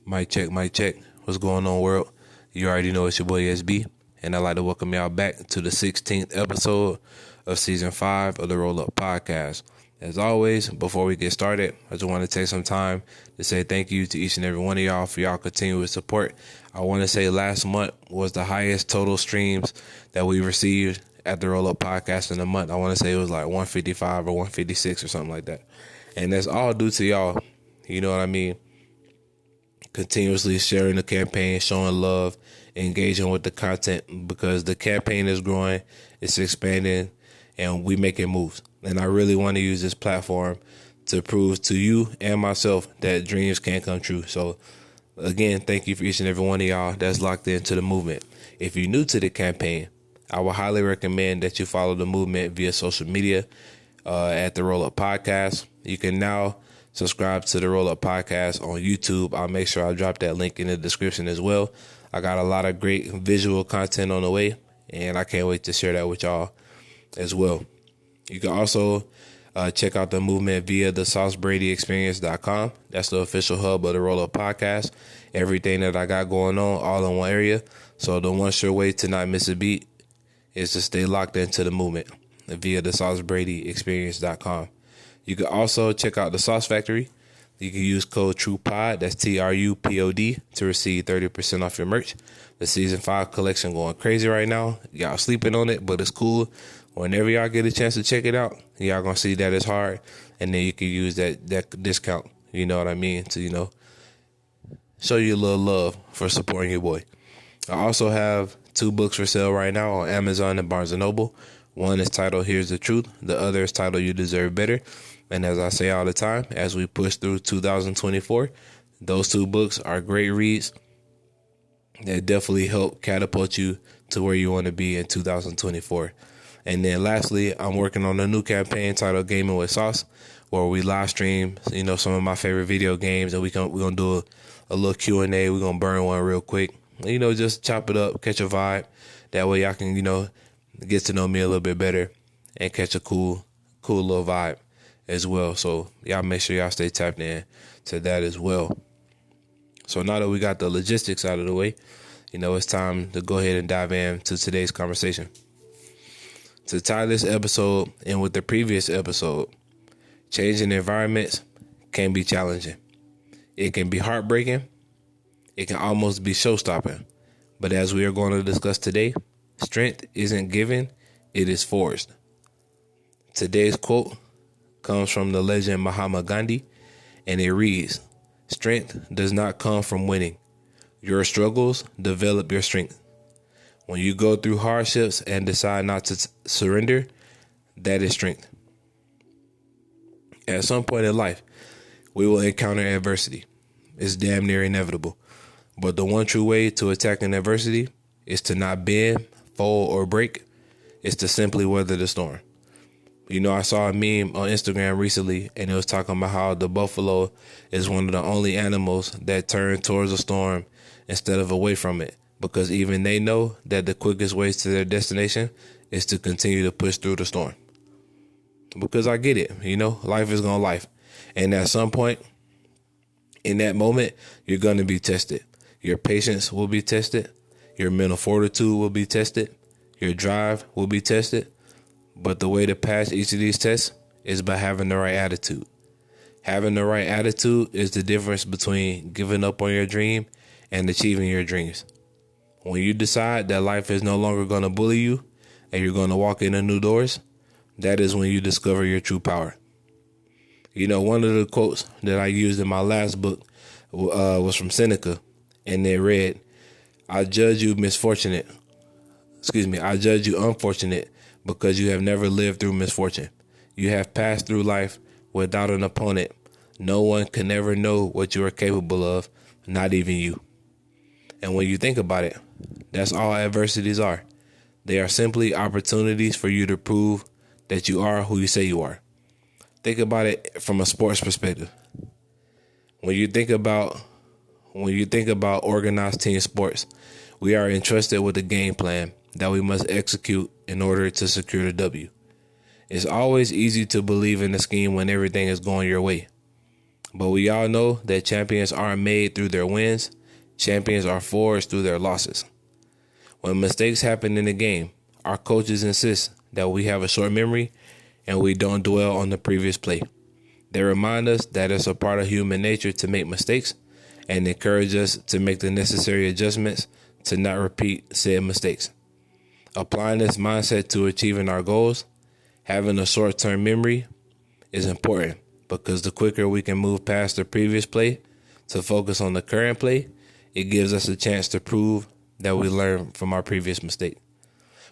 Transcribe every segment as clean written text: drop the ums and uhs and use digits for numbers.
Mic check, mic check. What's going on, world? You already know it's your boy SB, and I'd like to welcome y'all back to the 16th episode of Season 5 of the Roll Up Podcast. As always, before we get started, I just want to take some time to say thank you to each and every one of y'all for y'all continuous support. I want to say last month was the highest total streams that we received at the Roll Up Podcast in a month. I want to say it was like 155 or 156 or something like that. And that's all due to y'all. You know what I mean? Continuously sharing the campaign, showing love, engaging with the content, because the campaign is growing, it's expanding, and we making moves. And I really want to use this platform to prove to you and myself that dreams can come true. So again, thank you for each and every one of y'all that's locked into the movement. If you're new to the campaign, I would highly recommend that you follow the movement via social media at the Roll Up Podcast. You can now subscribe to the Roll Up Podcast on YouTube. I'll make sure I drop that link in the description as well. I got a lot of great visual content on the way, and I can't wait to share that with y'all as well. You can also check out the movement via the SauceBradyExperience.com. That's the official hub of the Roll Up Podcast. Everything that I got going on all in one area. So the one sure way to not miss a beat is to stay locked into the movement via the SauceBradyExperience.com. You can also check out the Sauce Factory. You can use code TRUPOD, that's TRUPOD, to receive 30% off your merch. The Season 5 collection going crazy right now. Y'all sleeping on it, but it's cool. Whenever y'all get a chance to check it out, y'all going to see that it's hard. And then you can use that discount, you know what I mean, to, show you a little love for supporting your boy. I also have 2 books for sale right now on Amazon and Barnes & Noble. One is titled Here's the Truth. The other is titled You Deserve Better. And as I say all the time, as we push through 2024, those 2 books are great reads that definitely help catapult you to where you want to be in 2024. And then lastly, I'm working on a new campaign titled Gaming with Sauce, where we live stream, some of my favorite video games, and we're gonna do a little Q&A. We're gonna burn one real quick. Just chop it up, catch a vibe. That way y'all can, get to know me a little bit better and catch a cool little vibe as well. So y'all make sure y'all stay tapped in to that as well. So now that we got the logistics out of the way, it's time to go ahead and dive into today's conversation. To tie this episode in with the previous episode, changing environments can be challenging. It can be heartbreaking. It can almost be show-stopping. But as we are going to discuss today, strength isn't given, it is forged. Today's quote comes from the legend Mahatma Gandhi, and it reads, "Strength does not come from winning. Your struggles develop your strength. When you go through hardships and decide not to surrender, that is strength." At some point in life, we will encounter adversity. It's damn near inevitable. But the one true way to attack an adversity is to not bend, fold, or break. It's to simply weather the storm. I saw a meme on Instagram recently, and it was talking about how the buffalo is one of the only animals that turn towards a storm instead of away from it, because even they know that the quickest way to their destination is to continue to push through the storm. Because I get it, life is going to life. And at some point in that moment, you're going to be tested. Your patience will be tested. Your mental fortitude will be tested. Your drive will be tested. But the way to pass each of these tests is by having the right attitude. Having the right attitude is the difference between giving up on your dream and achieving your dreams. When you decide that life is no longer going to bully you and you're going to walk into new doors, that is when you discover your true power. One of the quotes that I used in my last book was from Seneca, and it read, I judge you unfortunate because you have never lived through misfortune. You have passed through life without an opponent. No one can ever know what you are capable of, not even you. And when you think about it, that's all adversities are. They are simply opportunities for you to prove that you are who you say you are. Think about it from a sports perspective. When you think about organized team sports, we are entrusted with a game plan that we must execute in order to secure the W. It's always easy to believe in the scheme when everything is going your way. But we all know that champions aren't made through their wins. Champions are forged through their losses. When mistakes happen in the game, our coaches insist that we have a short memory and we don't dwell on the previous play. They remind us that it's a part of human nature to make mistakes and encourage us to make the necessary adjustments to not repeat said mistakes. Applying this mindset to achieving our goals, having a short-term memory is important because the quicker we can move past the previous play to focus on the current play, it gives us a chance to prove that we learned from our previous mistake.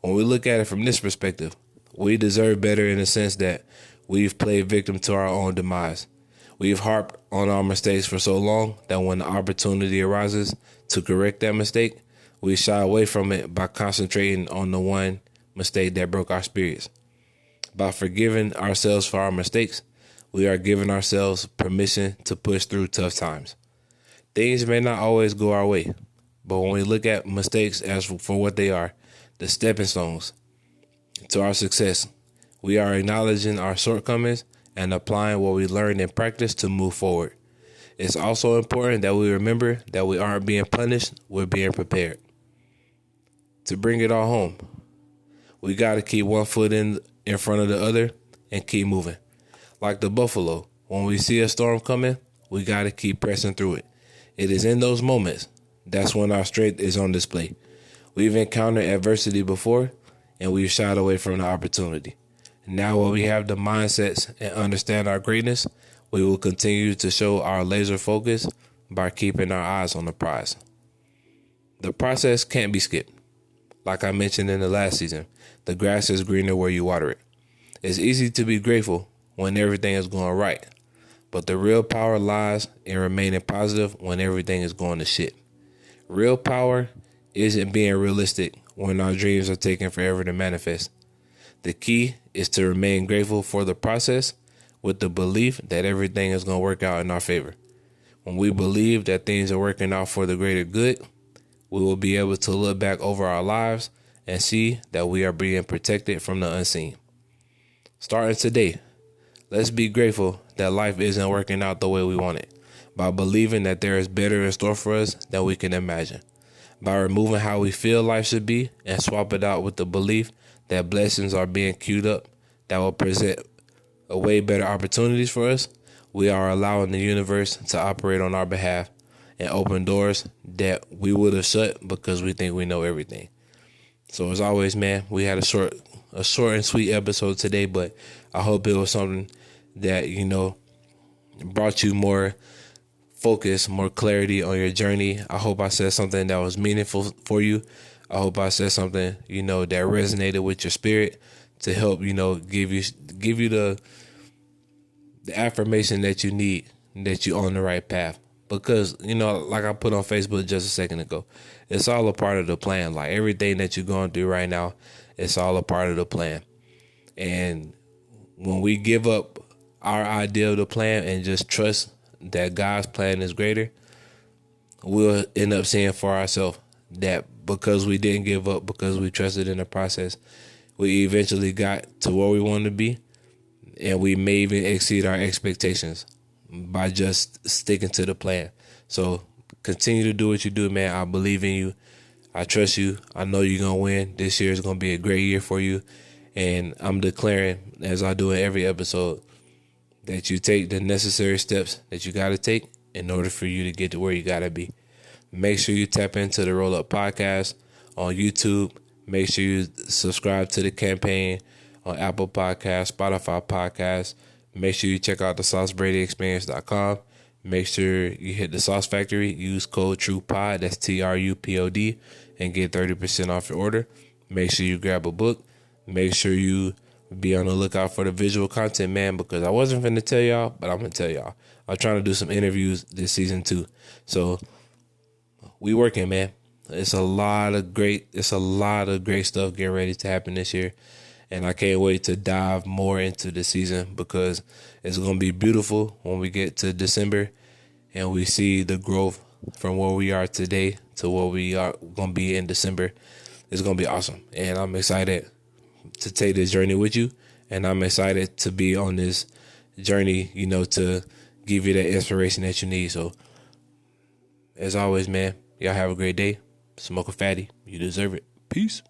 When we look at it from this perspective, we deserve better in the sense that we've played victim to our own demise. We've harped on our mistakes for so long that when the opportunity arises to correct that mistake, we shy away from it by concentrating on the one mistake that broke our spirits. By forgiving ourselves for our mistakes, we are giving ourselves permission to push through tough times. Things may not always go our way, but when we look at mistakes as for what they are, the stepping stones to our success, we are acknowledging our shortcomings and applying what we learned in practice to move forward. It's also important that we remember that we aren't being punished, we're being prepared. To bring it all home, we got to keep one foot in front of the other and keep moving. Like the buffalo, when we see a storm coming, we got to keep pressing through it. It is in those moments that's when our strength is on display. We've encountered adversity before, and we've shied away from the opportunity. Now when we have the mindsets and understand our greatness, we will continue to show our laser focus by keeping our eyes on the prize. The process can't be skipped. Like I mentioned in the last season, the grass is greener where you water it. It's easy to be grateful when everything is going right, but the real power lies in remaining positive when everything is going to shit. Real power isn't being realistic when our dreams are taking forever to manifest. The key is to remain grateful for the process with the belief that everything is going to work out in our favor. When we believe that things are working out for the greater good, we will be able to look back over our lives and see that we are being protected from the unseen. Starting today, let's be grateful that life isn't working out the way we want it, by believing that there is better in store for us than we can imagine, by removing how we feel life should be and swap it out with the belief that blessings are being queued up that will present a way better opportunities for us. We are allowing the universe to operate on our behalf and open doors that we would have shut because we think we know everything. So as always, man, we had a short and sweet episode today, but I hope it was something that, brought you more focus, more clarity on your journey. I hope I said something that was meaningful for you. I hope I said something, that resonated with your spirit to help, give you the affirmation that you need, that you're on the right path. Because, like I put on Facebook just a second ago, it's all a part of the plan. Like everything that you're going through right now, it's all a part of the plan. And when we give up our idea of the plan and just trust that God's plan is greater, we'll end up seeing for ourselves that because we didn't give up, because we trusted in the process, we eventually got to where we wanted to be, and we may even exceed our expectations by just sticking to the plan. So continue to do what you do, man. I believe in you. I trust you. I know you're going to win. This year is going to be a great year for you. And I'm declaring, as I do in every episode, that you take the necessary steps that you got to take in order for you to get to where you got to be. Make sure you tap into the Roll Up Podcast on YouTube. Make sure you subscribe to the campaign on Apple Podcasts, Spotify Podcasts. Make sure you check out the SauceBradyExperience.com. Make sure you hit the Sauce Factory. Use code TRUPOD, that's TRUPOD, and get 30% off your order. Make sure you grab a book. Make sure you be on the lookout for the visual content, man, because I wasn't going to tell y'all, but I'm going to tell y'all. I'm trying to do some interviews this season too. So we working, man. It's a lot of great stuff getting ready to happen this year. And I can't wait to dive more into the season because it's going to be beautiful when we get to December and we see the growth from where we are today to where we are going to be in December. It's going to be awesome. And I'm excited to take this journey with you. And I'm excited to be on this journey, to give you that inspiration that you need. So, as always, man, y'all have a great day. Smoke a fatty. You deserve it. Peace.